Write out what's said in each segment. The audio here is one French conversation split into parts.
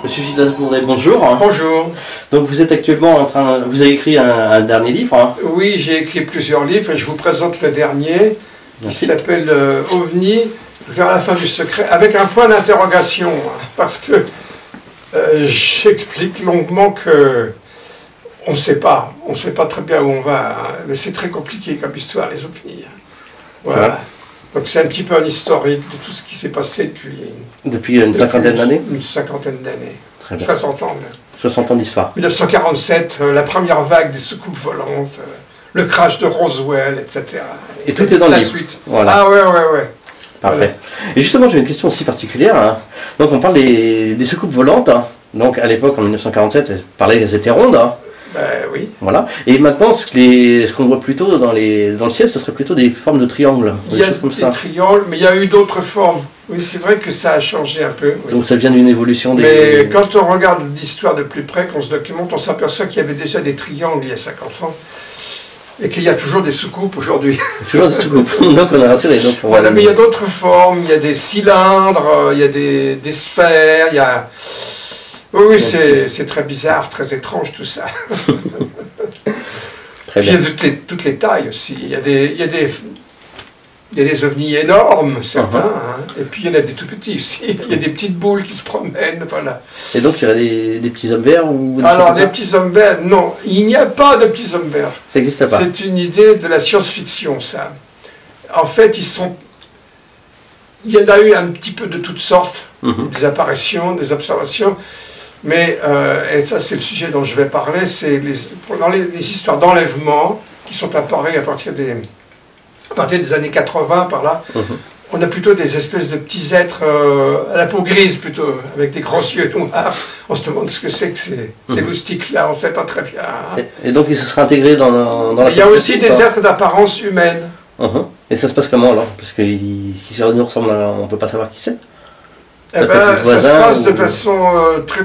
Monsieur Gildas Bourdet, bonjour. Bonjour. Donc vous êtes actuellement en train, vous avez écrit un dernier livre. Hein. Oui, j'ai écrit plusieurs livres et je vous présente le dernier. Merci. Qui s'appelle OVNI, vers la fin du secret, avec un point d'interrogation, parce que j'explique longuement que on ne sait pas très bien où on va, mais c'est très compliqué comme histoire, les OVNI. Voilà. Donc c'est un petit peu un historique de tout ce qui s'est passé depuis une cinquantaine d'années. Une cinquantaine d'années. Très bien. 60 ans. 60 ans d'histoire. 1947, la première vague des soucoupes volantes, le crash de Roswell, etc. Et tout est dans le livre. Suite. Voilà. Ah ouais. Parfait. Voilà. Et justement, j'ai une question aussi particulière. Hein. Donc on parle des soucoupes volantes. Hein. Donc à l'époque, en 1947, elles étaient rondes. Hein. Ben oui. Voilà. Et maintenant, ce qu'on voit plutôt dans le ciel, ce serait plutôt des formes de triangles. Il y a des triangles, mais il y a eu d'autres formes. Oui, c'est vrai que ça a changé un peu. Oui. Donc ça vient d'une évolution des... Mais quand on regarde l'histoire de plus près, qu'on se documente, on s'aperçoit qu'il y avait déjà des triangles il y a 50 ans. Et qu'il y a toujours des soucoupes aujourd'hui. Toujours des soucoupes. Donc on a rassuré. Donc voilà, mais il y a d'autres formes, il y a des cylindres, il y a des sphères, il y a... Oui, c'est très bizarre, très étrange tout ça. Très bien. bien. Puis il y a toutes les tailles aussi. Il y a des ovnis énormes, certains, hein. Et puis il y en a des tout petits aussi. Il y a des petites boules qui se promènent, voilà. Et donc il y aurait des petits hommes verts ou... Alors, les petits hommes verts, non, il n'y a pas de petits hommes verts. Ça n'existe pas. C'est une idée de la science-fiction, ça. En fait, il y en a eu un petit peu de toutes sortes, des apparitions, des observations. Mais, et ça c'est le sujet dont je vais parler, c'est les histoires d'enlèvement qui sont apparues à partir des années 80, par là. On a plutôt des espèces de petits êtres à la peau grise, plutôt, avec des grands yeux noirs. On se demande ce que c'est que ces loustiques-là, on ne sait pas très bien. Hein. Et donc ils se seraient intégrés dans la... Il y a aussi des êtres d'apparence humaine. Et ça se passe comment alors? Parce que si ça nous ressemble, on ne peut pas savoir qui c'est. Ça se passe de façon très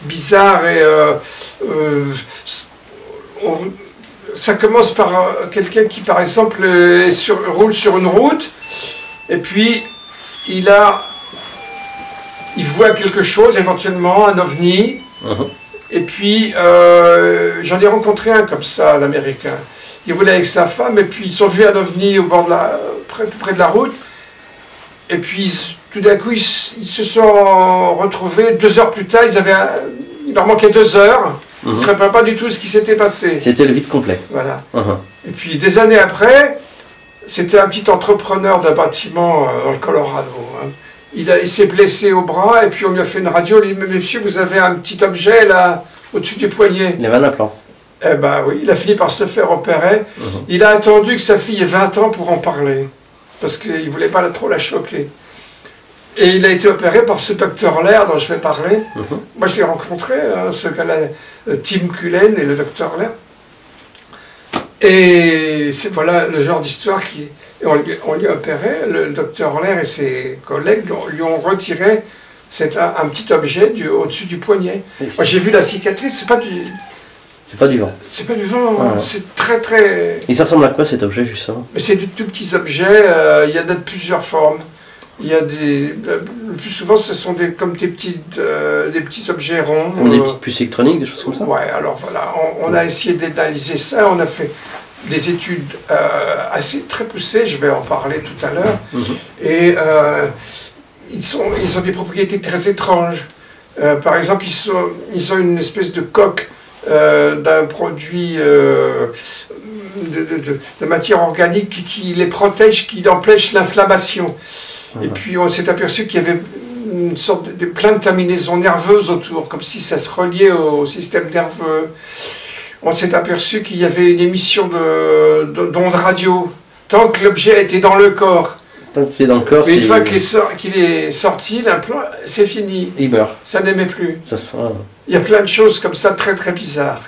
bizarre et ça commence par quelqu'un qui par exemple roule sur une route et puis il voit quelque chose, éventuellement un ovni, et puis j'en ai rencontré un comme ça, un Américain. Il roulait avec sa femme et puis ils ont vu un ovni au bord tout près de la route. Et puis, tout d'un coup, ils se sont retrouvés, 2 heures plus tard, il leur manquait 2 heures, ils ne se rappelaient pas du tout ce qui s'était passé. C'était le vide complet. Voilà. Et puis, des années après, c'était un petit entrepreneur de bâtiment dans le Colorado. Hein. Il s'est blessé au bras, et puis on lui a fait une radio, il lui a dit, monsieur, vous avez un petit objet là, au-dessus du poignet. Il avait un implant. Eh ben oui, il a fini par se le faire opérer. Il a attendu que sa fille ait 20 ans pour en parler. Parce qu'il ne voulait pas trop la choquer. Et il a été opéré par ce docteur Lair dont je vais parler. Moi, je l'ai rencontré, hein, ce gars-là, Tim Cullen et le docteur Lair. Et c'est voilà le genre d'histoire on lui a opéré, le docteur Lair et ses collègues lui ont retiré un petit objet au-dessus du poignet. Moi, j'ai vu la cicatrice, c'est pas du... C'est pas du vent. C'est pas du vent, c'est très... Il ressemble à quoi cet objet, justement? Mais c'est de tout petits objets, il y en a de plusieurs formes. Il y a le plus souvent, ce sont comme des petits objets ronds. Des petites puces électroniques, des choses comme ça? Ouais, alors voilà, on a essayé d'analyser ça, on a fait des études très poussées, je vais en parler tout à l'heure. Et ils ont des propriétés très étranges. Par exemple, ils ont une espèce de coque d'un produit de matière organique qui les protège, qui empêche l'inflammation. Et puis on s'est aperçu qu'il y avait une sorte plein de terminaisons nerveuses autour, comme si ça se reliait au système nerveux. on s'est aperçu qu'il y avait une émission d'ondes radio, tant que l'objet était dans le corps. Tant que c'est dans le corps, mais une fois qu'il est sorti, l'implant, c'est fini. Il meurt. Ça n'aimait plus. Ça sent... Il y a plein de choses comme ça très très bizarres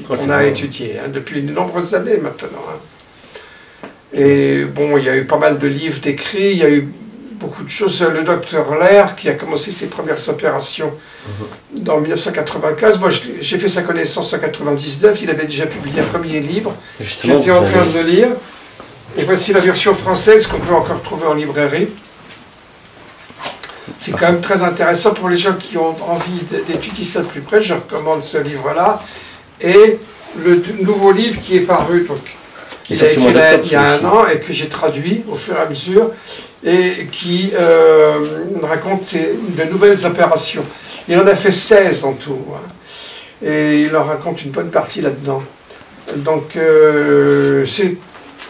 qu'on a étudiées depuis de nombreuses années maintenant. Hein. Et bon, il y a eu pas mal de livres d'écrits, il y a eu beaucoup de choses. Le docteur Lair, qui a commencé ses premières opérations dans 1995, moi j'ai fait sa connaissance en 1999, il avait déjà publié un premier livre. J'étais en train de le lire. Et voici la version française qu'on peut encore trouver en librairie. C'est quand même très intéressant pour les gens qui ont envie d'étudier ça de plus près. Je recommande ce livre-là. Et le nouveau livre qui est paru, donc, qu'il a écrit il y a un an et que j'ai traduit au fur et à mesure, et qui raconte de nouvelles opérations. Il en a fait 16 en tout. Hein, et il en raconte une bonne partie là-dedans. Donc, c'est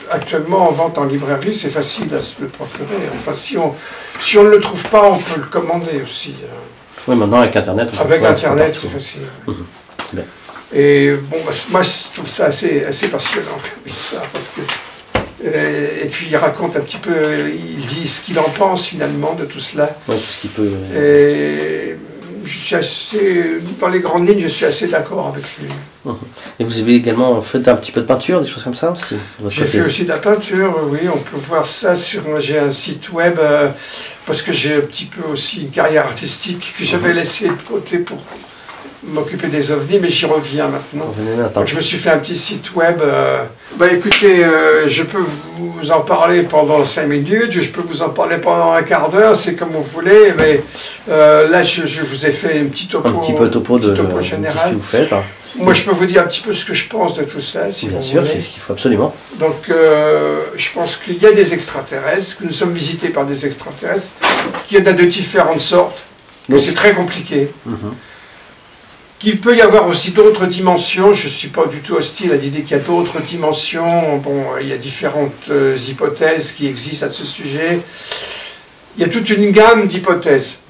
actuellement en vente en librairie, c'est facile à se le procurer. Enfin, si on ne le trouve pas, on peut le commander aussi. Oui, maintenant avec Internet. Avec Internet, c'est facile. Et bon, moi, je trouve ça assez passionnant, l'histoire, parce que... et puis, il raconte un petit peu, il dit ce qu'il en pense, finalement, de tout cela. Oui, tout ce qu'il peut... Et je suis assez... Dans les grandes lignes, je suis assez d'accord avec lui. Et vous avez également fait un petit peu de peinture, des choses comme ça aussi? J'ai fait aussi de la peinture, oui, on peut voir ça sur... J'ai un site web, parce que j'ai un petit peu aussi une carrière artistique que j'avais laissée de côté pour m'occuper des ovnis, mais j'y reviens maintenant. Donc je me suis fait un petit site web. Bah écoutez, je peux vous en parler pendant 5 minutes, je peux vous en parler pendant un quart d'heure, c'est comme vous voulez, mais là je vous ai fait une petite topo, topo général. De ce que vous faites. Hein. Moi je peux vous dire un petit peu ce que je pense de tout ça, si vous voulez. Bien sûr, c'est ce qu'il faut absolument. Donc je pense qu'il y a des extraterrestres, que nous sommes visités par des extraterrestres, qu'il y en a de différentes sortes, que c'est très compliqué. Qu'il peut y avoir aussi d'autres dimensions, je ne suis pas du tout hostile à l'idée qu'il y a d'autres dimensions, bon, il y a différentes hypothèses qui existent à ce sujet, il y a toute une gamme d'hypothèses.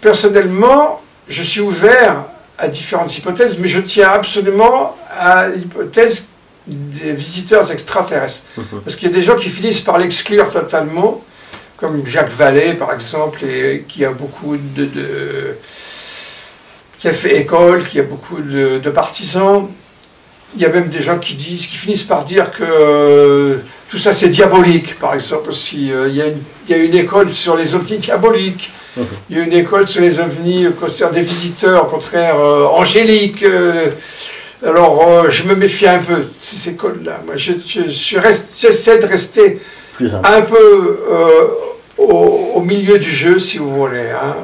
Personnellement, je suis ouvert à différentes hypothèses, mais je tiens absolument à l'hypothèse des visiteurs extraterrestres, parce qu'il y a des gens qui finissent par l'exclure totalement, comme Jacques Vallée par exemple, et qui a beaucoup qui a fait école, qui a beaucoup de partisans. Il y a même des gens qui finissent par dire que tout ça c'est diabolique, par exemple aussi. Il y a une école sur les ovnis diaboliques, il y a une école sur les ovnis concernant des visiteurs, au contraire, angéliques. Alors je me méfie un peu de ces écoles-là. Moi j'essaie de rester un peu au milieu du jeu, si vous voulez. Hein.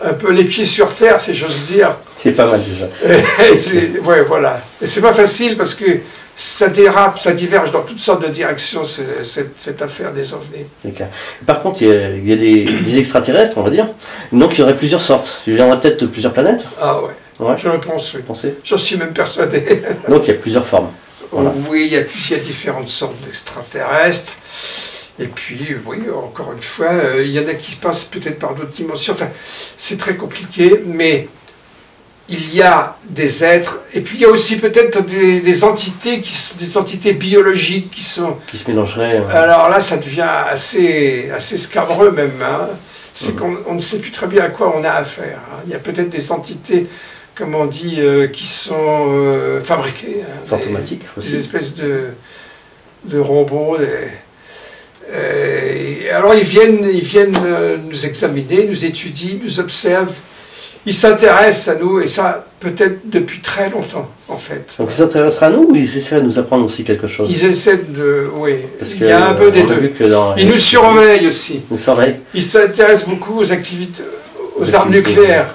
Un peu les pieds sur terre, si j'ose dire. C'est pas mal déjà. Ouais, voilà. Et c'est pas facile parce que ça dérape, ça diverge dans toutes sortes de directions, cette affaire des ovnis. C'est clair. Par contre, il y a des extraterrestres, on va dire. Donc il y aurait plusieurs sortes. Il y en aurait peut-être de plusieurs planètes. Ah ouais, je le pense, oui. J'en suis même persuadé. Donc il y a plusieurs formes. Voilà. Oui, il y a différentes sortes d'extraterrestres. Et puis, oui, encore une fois, il y en a qui passent peut-être par d'autres dimensions. Enfin, c'est très compliqué, mais il y a des êtres, et puis il y a aussi peut-être des entités des entités biologiques qui se mélangeraient. Alors là, ça devient assez scabreux même. Hein. C'est qu'on ne sait plus très bien à quoi on a affaire. Hein. Il y a peut-être des entités, comme on dit, qui sont fabriquées. Hein, fantomatiques aussi. Des espèces de robots. Alors ils viennent nous examiner, nous étudient, nous observent, ils s'intéressent à nous, et ça peut-être depuis très longtemps en fait. Donc ils s'intéressent à nous ou ils essaient de nous apprendre aussi quelque chose? Ils essaient de... oui, parce il y a un peu des deux. Ils nous surveillent aussi. Ils surveillent. Ils s'intéressent beaucoup aux activités, aux armes nucléaires.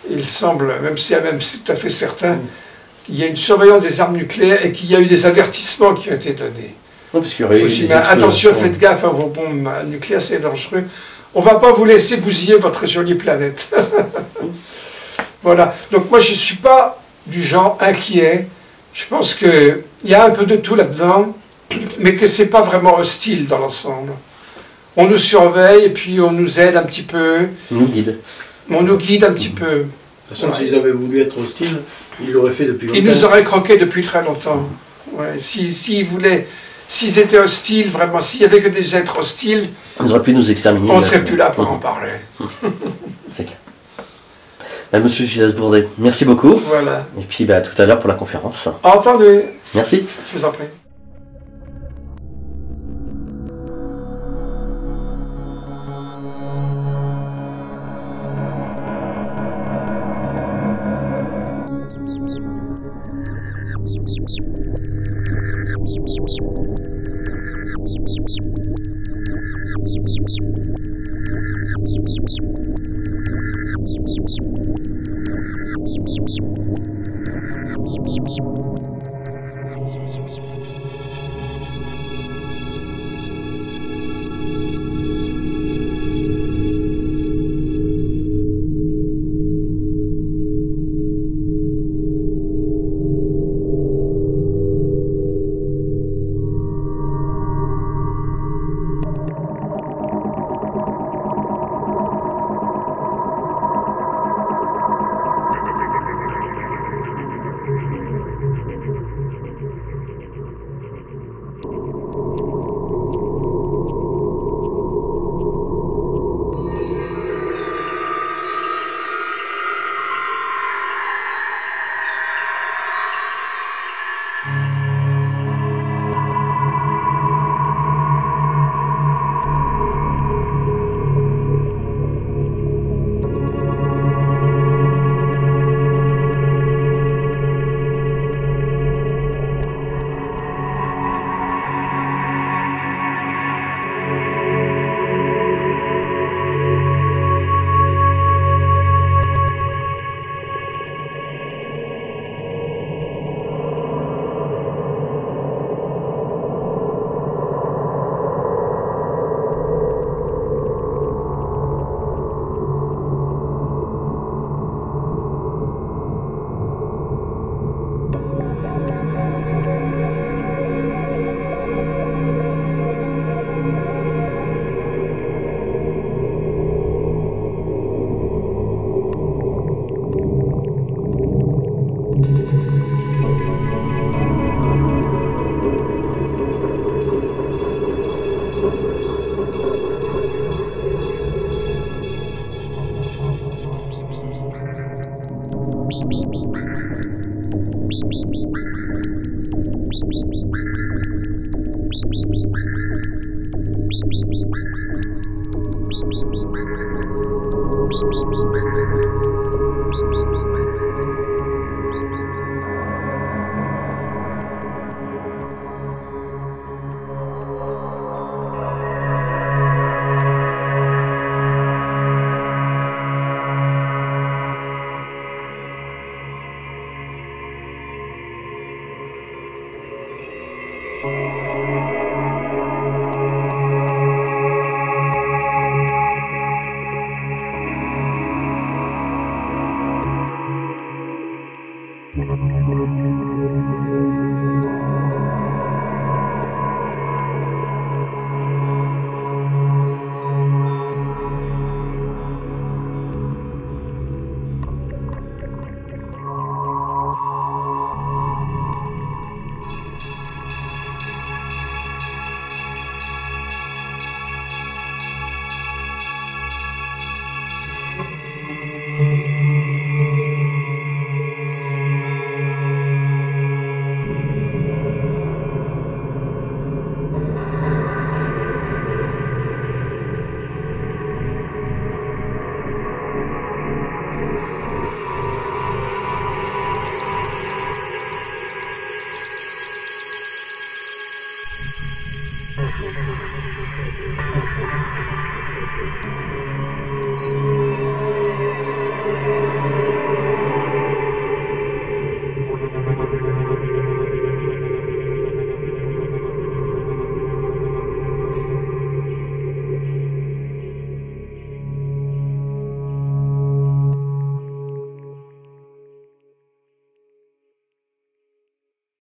Il semble, même si c'est tout à fait certain, il y a une surveillance des armes nucléaires et qu'il y a eu des avertissements qui ont été donnés. Non, parce qu'il y aurait aussi, mais attention, faites gaffe à vos bombes nucléaires, c'est dangereux. On ne va pas vous laisser bousiller votre jolie planète. Voilà. Donc moi, je ne suis pas du genre inquiet. Je pense qu'il y a un peu de tout là-dedans, mais que ce n'est pas vraiment hostile dans l'ensemble. On nous surveille et puis on nous aide un petit peu. On nous guide. On nous guide un petit peu. toute façon, s'ils avaient voulu être hostiles, ils l'auraient fait depuis longtemps. Ils nous auraient croqué depuis très longtemps. Ouais. S'ils voulaient, s'ils étaient hostiles, vraiment, s'il n'y avait que des êtres hostiles, ils auraient pu nous exterminer. On ne serait plus là pour en parler. C'est clair. Monsieur Gilles-Bourdet, merci beaucoup. Voilà. Et puis à tout à l'heure pour la conférence. Entendu. Merci. Je vous en prie.